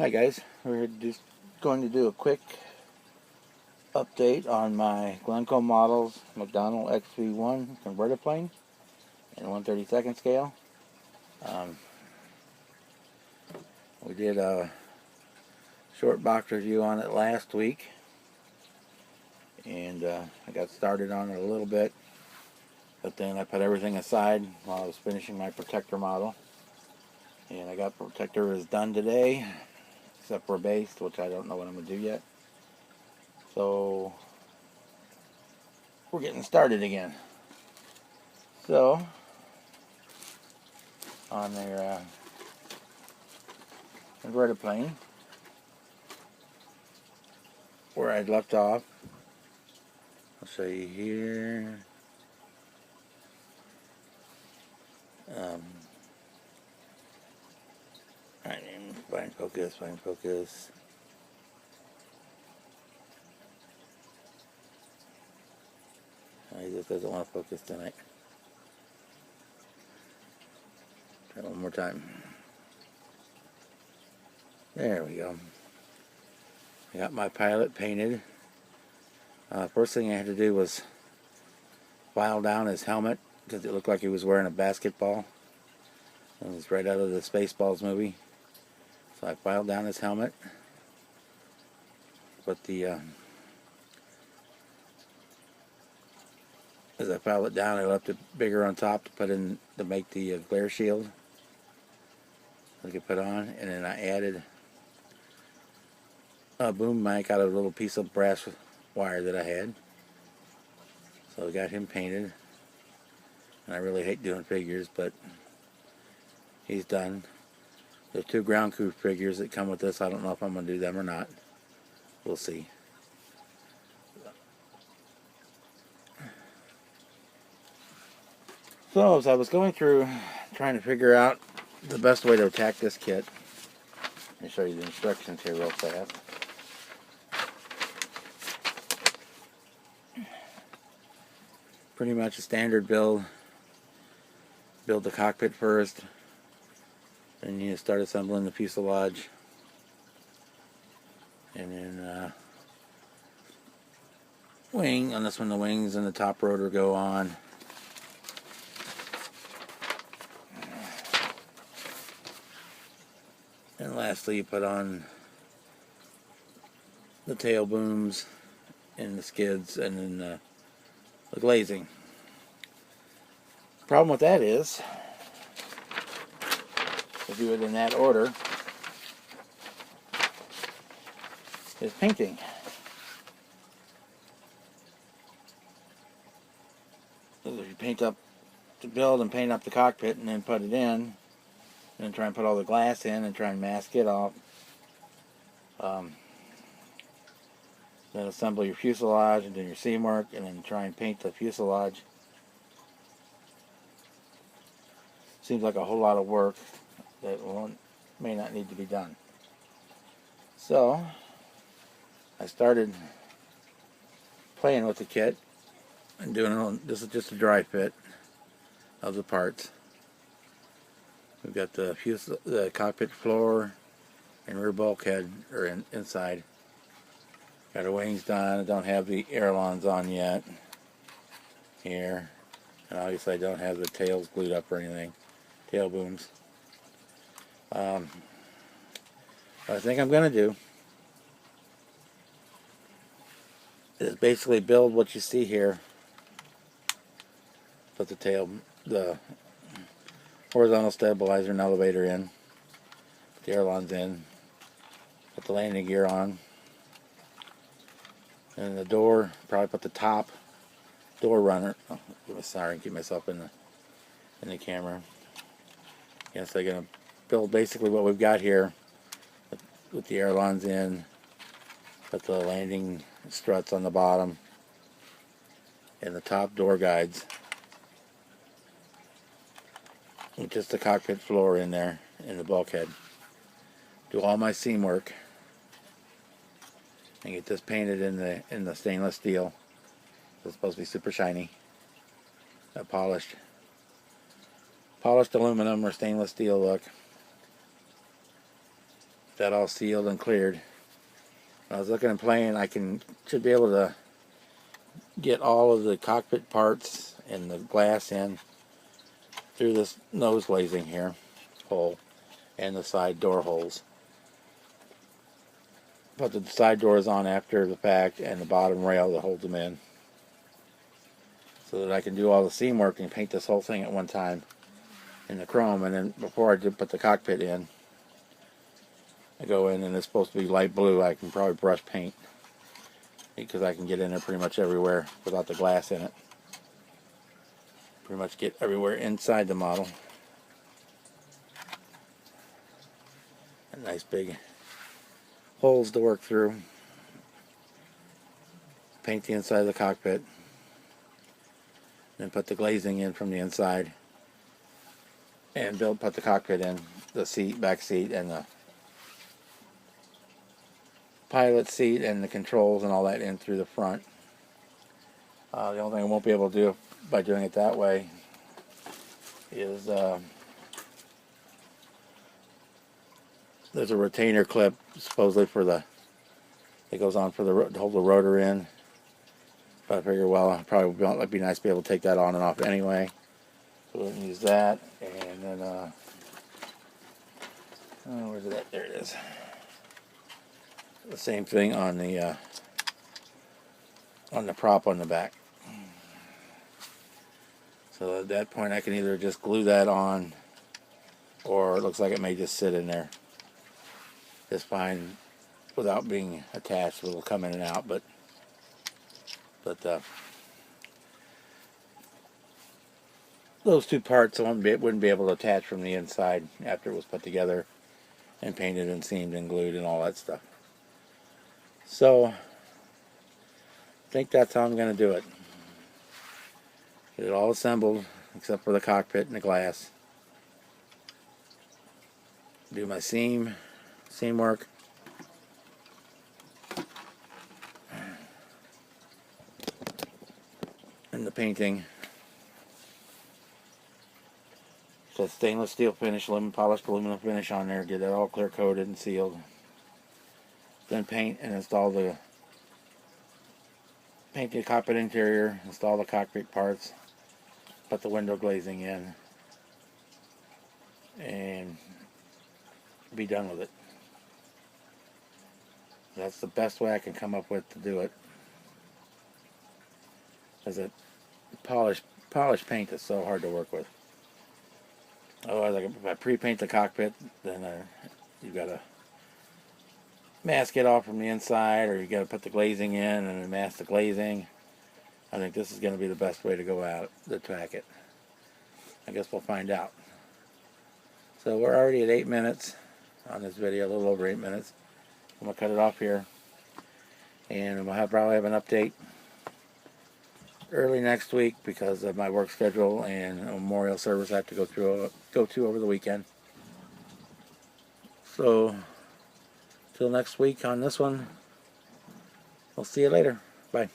Hi guys, we're just going to do a quick update on my Glencoe Models McDonnell XV1 Convertiplane in 1/32 scale. Um, we did a short box review on it last week, and I got started on it a little bit, but then I put everything aside while I was finishing my protector model, and I got protector is done today, except for base, which I don't know what I'm going to do yet. So we're getting started again. So on their Convertiplane, where I'd left off, I'll show you here. Find focus, find focus. He just doesn't want to focus tonight. Try one more time. There we go. I got my pilot painted. First thing I had to do was file down his helmet because it looked like he was wearing a basketball. It was right out of the Spaceballs movie. So I filed down his helmet. But as I filed it down, I left it bigger on top to put in to make the glare shield I could put on, and then I added a boom mic out of a little piece of brass wire that I had. So I got him painted, and I really hate doing figures, but he's done. There's 2 ground crew figures that come with this. I don't know if I'm going to do them or not. We'll see. So as I was going through trying to figure out the best way to attack this kit, let me show you the instructions here real fast. Pretty much a standard build. Build the cockpit first, then you start assembling the fuselage, and then wing. On this one, the wings and the top rotor go on. And lastly, you put on the tail booms and the skids, and then the glazing. The problem with that is, to do it in that order, is painting. So if you paint up to build and paint up the cockpit and then put it in, and then try and put all the glass in and try and mask it off, then assemble your fuselage and do your seam work, and then try and paint the fuselage. Seems like a whole lot of work that may not need to be done. So I started playing with the kit and doing this is just a dry fit of the parts. We've got the cockpit floor and rear bulkhead are inside. Got the wings done. I don't have the ailerons on yet here, and obviously I don't have the tails glued up or anything. Tail booms. What I think I'm going to do is basically build what you see here. Put the horizontal stabilizer and elevator in. Put the ailerons in. Put the landing gear on. And the door, probably put the top door runner. Oh, sorry, keep myself in the camera. Yes, I'm going to build basically what we've got here with the ailerons in, put the landing struts on the bottom, and the top door guides, with just the cockpit floor in there and the bulkhead. Do all my seam work and get this painted in the stainless steel. It's supposed to be super shiny, polished aluminum or stainless steel look. that all sealed and cleared. I was looking and playing, should be able to get all of the cockpit parts and the glass in through this nose glazing here hole and the side door holes. Put the side doors on after the fact and the bottom rail that holds them in, so that I can do all the seam work and paint this whole thing at one time in the chrome. And then before I do put the cockpit in, I go in, and it's supposed to be light blue. I can probably brush paint because I can get in there pretty much everywhere without the glass in it. Pretty much get everywhere inside the model. And nice big holes to work through. Paint the inside of the cockpit. Then put the glazing in from the inside. And put the cockpit in, the seat, back seat, and the pilot seat, and the controls and all that in through the front. The only thing I won't be able to do by doing it that way is there's a retainer clip supposedly that goes on for to hold the rotor in. But I figure, well, it probably would be nice to be able to take that on and off anyway. So we're going to use that, and then where's it at? There it is. The same thing on the prop on the back. So at that point I can either just glue that on, or it looks like it may just sit in there just fine without being attached. It'll come in and out, but those two parts I wouldn't be able to attach from the inside after it was put together and painted and seamed and glued and all that stuff. So I think that's how I'm going to do it. Get it all assembled except for the cockpit and the glass. Do my seam work. And the painting. So stainless steel finish, polished aluminum finish on there. Get that all clear coated and sealed. Then paint and paint the cockpit interior, install the cockpit parts, put the window glazing in, and be done with it. That's the best way I can come up with to do it. Because polished paint is so hard to work with. Otherwise, if I pre-paint the cockpit, then you've got to mask it off from the inside, or you got to put the glazing in and then mask the glazing. I think this is going to be the best way to go out to attack it. I guess we'll find out. So we're already at 8 minutes on this video, a little over 8 minutes. I'm going to cut it off here, and we'll probably have an update early next week because of my work schedule and a memorial service I have to go to over the weekend. So till next week on this one, we'll see you later. Bye.